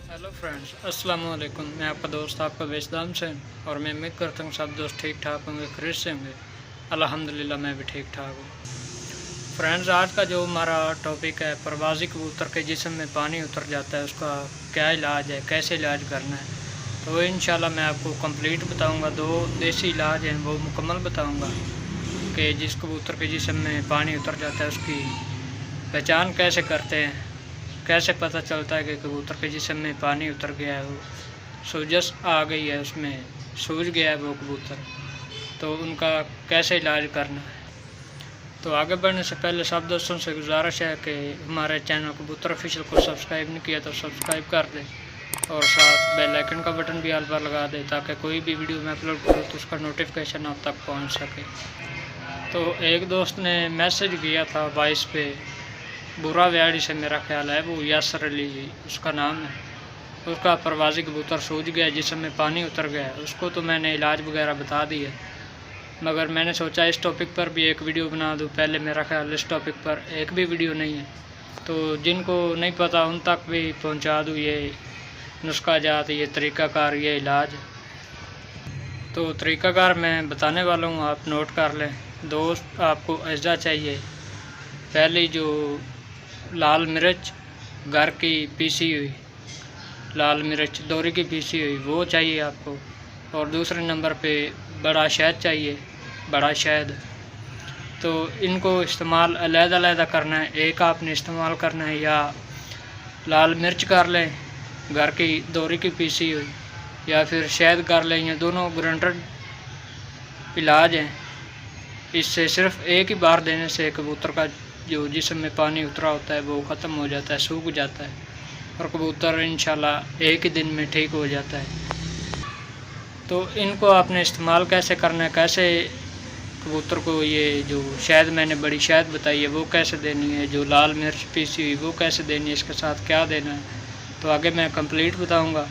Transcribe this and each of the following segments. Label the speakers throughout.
Speaker 1: Hello friends, अस्सलाम वालेकुम। मैं आपका दोस्त आपका वेशदाम से, और मैं उम्मीद करता हूँ सब दोस्त ठीक ठाक होंगे, खैरियत से होंगे। अल्हम्दुलिल्लाह मैं भी ठीक ठाक हूँ। फ्रेंड्स, आज का जो हमारा टॉपिक है, प्रवासी कबूतर के जिस्म में पानी उतर जाता है, उसका क्या इलाज है, कैसे इलाज करना है, तो वो इंशाल्लाह मैं आपको कंप्लीट बताऊँगा। 2 देसी इलाज हैं वो मुकम्मल बताऊँगा कि जिस कबूतर के जिस्म में पानी उतर जाता है उसकी पहचान कैसे करते हैं, कैसे पता चलता है कि कबूतर के जिस्म में पानी उतर गया है, वो सूजस आ गई है, उसमें सूज गया है वो कबूतर, तो उनका कैसे इलाज करना है। तो आगे बढ़ने से पहले सब दोस्तों से गुजारिश है कि हमारे चैनल कबूतर ऑफिशियल को सब्सक्राइब नहीं किया तो सब्सक्राइब कर दें, और साथ बेल आइकन का बटन भी आल पर लगा दें ताकि कोई भी वीडियो मैं अपलोड करूँ तो उसका नोटिफिकेशन आप तक पहुँच सके। तो एक दोस्त ने मैसेज किया था वॉइस पे, बुरा व्याड़ी से, मेरा ख्याल है वो यासर अली उसका नाम है। उसका प्रवासी कबूतर सूज गया, जिसम में पानी उतर गया। उसको तो मैंने इलाज वगैरह बता दिया, मगर मैंने सोचा इस टॉपिक पर भी एक वीडियो बना दूं। पहले मेरा ख्याल इस टॉपिक पर एक भी वीडियो नहीं है, तो जिनको नहीं पता उन तक भी पहुंचा दूं ये नुस्खा जात, ये तरीक़ाकार, ये इलाज। तो तरीक़ाकार मैं बताने वाला हूँ, आप नोट कर लें। दोस्त, आपको अज्जा चाहिए। पहली जो लाल मिर्च, घर की पीसी हुई लाल मिर्च, दोरी की पीसी हुई, वो चाहिए आपको। और दूसरे नंबर पे बड़ा शहद चाहिए, बड़ा शहद। तो इनको इस्तेमाल अलग-अलग करना है। एक आपने इस्तेमाल करना है, या लाल मिर्च कर लें घर की दोरी की पीसी हुई, या फिर शहद कर लें। ये दोनों गारंटेड इलाज हैं। इससे सिर्फ एक ही बार देने से कबूतर का जो जिस्म में पानी उतरा होता है वो ख़त्म हो जाता है, सूख जाता है, और कबूतर इंशाल्लाह एक ही दिन में ठीक हो जाता है। तो इनको आपने इस्तेमाल कैसे करना है, कैसे कबूतर को ये जो शहद मैंने बड़ी शहद बताई है वो कैसे देनी है, जो लाल मिर्च पीसी हुई वो कैसे देनी है, इसके साथ क्या देना है, तो आगे मैं कंप्लीट बताऊंगा।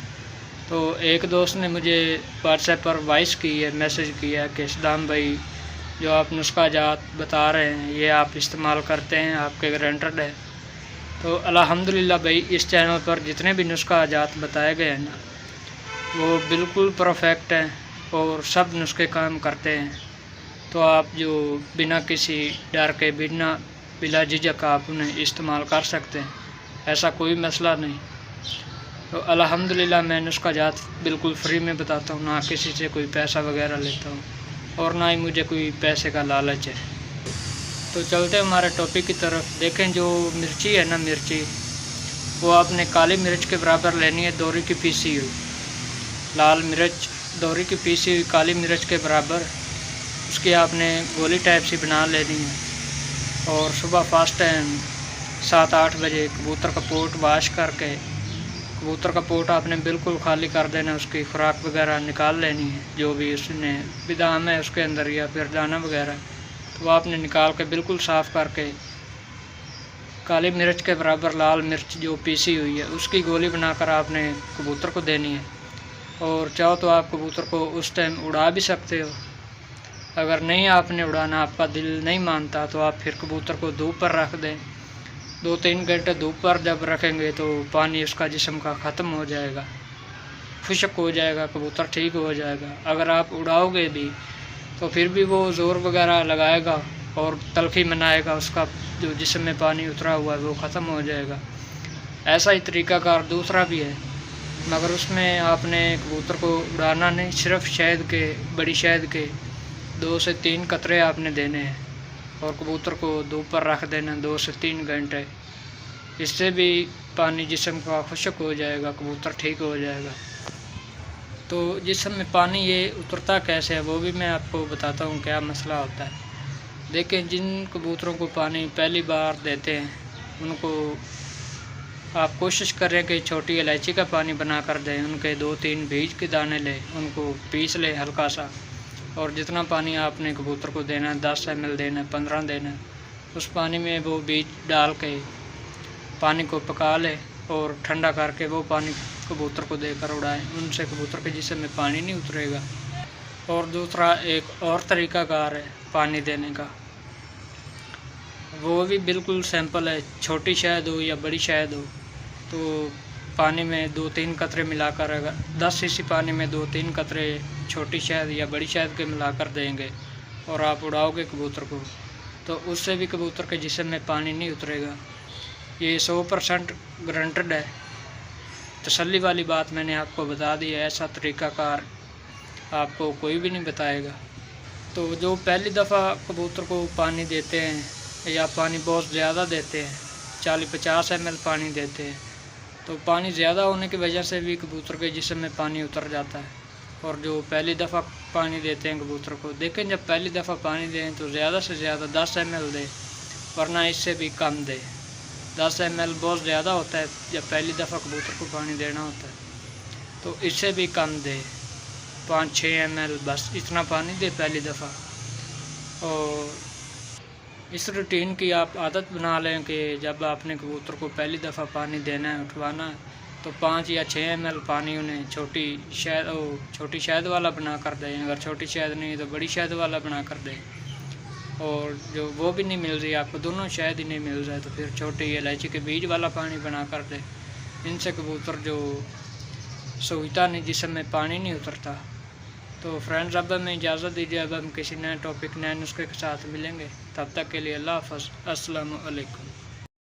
Speaker 1: तो एक दोस्त ने मुझे व्हाट्सएप पर वॉइस की है, मैसेज किया है कि सदाम भाई, जो आप नुस्खा जात बता रहे हैं ये आप इस्तेमाल करते हैं, आपके गारंटेड है। तो अल्हम्दुलिल्लाह भाई, इस चैनल पर जितने भी नुस्खा जात बताए गए हैं ना, वो बिल्कुल परफेक्ट हैं और सब नुस्खे काम करते हैं। तो आप जो बिना किसी डर के, बिना झिझक आप उन्हें इस्तेमाल कर सकते हैं, ऐसा कोई मसला नहीं। तो अल्हम्दुलिल्लाह मैं नुस्खा जात बिल्कुल फ्री में बताता हूँ, ना किसी से कोई पैसा वगैरह लेता हूँ, और ना ही मुझे कोई पैसे का लालच है। तो चलते हमारे टॉपिक की तरफ। देखें, जो मिर्ची है ना, मिर्ची वो आपने काली मिर्च के बराबर लेनी है, दोरी की पीसी हुई। लाल मिर्च दोरी की पीसी हुई काली मिर्च के बराबर, उसकी आपने गोली टाइप सी बना लेनी है। और सुबह फास्ट टाइम 7-8 बजे कबूतर का पोट वाश करके, कबूतर का पोट आपने बिल्कुल खाली कर देना, उसकी खुराक वगैरह निकाल लेनी है, जो भी उसने बिदाम है उसके अंदर या फिर दाना वगैरह, तो वो आपने निकाल के बिल्कुल साफ़ करके काली मिर्च के बराबर लाल मिर्च जो पीसी हुई है उसकी गोली बनाकर आपने कबूतर को देनी है। और चाहो तो आप कबूतर को उस टाइम उड़ा भी सकते हो। अगर नहीं आपने उड़ाना, आपका दिल नहीं मानता, तो आप फिर कबूतर को धूप पर रख दें। 2-3 घंटे धूप पर जब रखेंगे तो पानी उसका जिस्म का ख़त्म हो जाएगा, खुश्क हो जाएगा, कबूतर ठीक हो जाएगा। अगर आप उड़ाओगे भी तो फिर भी वो ज़ोर वगैरह लगाएगा और तलखी मनाएगा, उसका जो जिस्म में पानी उतरा हुआ है वो ख़त्म हो जाएगा। ऐसा ही तरीक़ाकार दूसरा भी है, मगर उसमें आपने कबूतर को उड़ाना नहीं, सिर्फ शहद के, बड़ी शहद के 2 से 3 कतरे आपने देने हैं, और कबूतर को धूप पर रख देना 2 से 3 घंटे। इससे भी पानी जिस्म का खुश्क हो जाएगा, कबूतर ठीक हो जाएगा। तो जिस्म में पानी ये उतरता कैसे है वो भी मैं आपको बताता हूँ, क्या मसला होता है। देखें, जिन कबूतरों को पानी पहली बार देते हैं उनको आप कोशिश करें कि छोटी इलायची का पानी बना कर दें। उनके 2-3 बीज के दाने लें, उनको पीस लें हल्का सा, और जितना पानी आपने कबूतर को देना है, 10 ml देना है, 15 देना है, उस पानी में वो बीज डाल के पानी को पका लें और ठंडा करके वो पानी कबूतर को देकर उड़ाएं। उनसे कबूतर के जिस्म में पानी नहीं उतरेगा। और दूसरा एक और तरीक़ाकार है पानी देने का, वो भी बिल्कुल सिंपल है। छोटी शहद हो या बड़ी शहद हो, तो पानी में 2-3 कतरे मिलाकर, अगर 10 सीसी पानी में 2-3 कतरे छोटी शहद या बड़ी शहद के मिलाकर देंगे और आप उड़ाओगे कबूतर को, तो उससे भी कबूतर के जिस्म में पानी नहीं उतरेगा। ये 100% गारंटेड है। तसल्ली वाली बात मैंने आपको बता दी है, ऐसा तरीक़ाकार आपको कोई भी नहीं बताएगा। तो जो पहली दफ़ा कबूतर को पानी देते हैं या पानी बहुत ज़्यादा देते हैं, 40-50 ml पानी देते हैं, तो पानी ज़्यादा होने की वजह से भी कबूतर के जिस्म में पानी उतर जाता है। और जो पहली दफ़ा पानी देते हैं कबूतर को, देखें जब पहली दफ़ा पानी दें तो ज़्यादा से ज़्यादा 10 ml दें, वरना इससे भी कम दें। 10 ml बहुत ज़्यादा होता है जब पहली दफ़ा कबूतर को पानी देना होता है, तो इससे भी कम दें, 5-6 ml बस इतना पानी दें पहली दफ़ा। और इस रूटीन की आप आदत बना लें कि जब आपने कबूतर को पहली दफ़ा पानी देना है, उठवाना है, तो 5 या 6 ml पानी उन्हें छोटी शहद वाला बना कर दें। अगर छोटी शहद नहीं तो बड़ी शहद वाला बना कर दें। और जो वो भी नहीं मिल रही आपको, दोनों शहद ही नहीं मिल रहा है, तो फिर छोटी इलायची के बीज वाला पानी बना कर दें। इनसे कबूतर जो सूखता नहीं, जिस्म में पानी नहीं उतरता। तो फ्रेंड्स, अब हमें इजाज़त दीजिए, अब हम किसी नए टॉपिक, नए नुस्खे के साथ मिलेंगे। तब तक के लिए अल्लाह हाफ़िज़, अस्सलामु अलैकुम।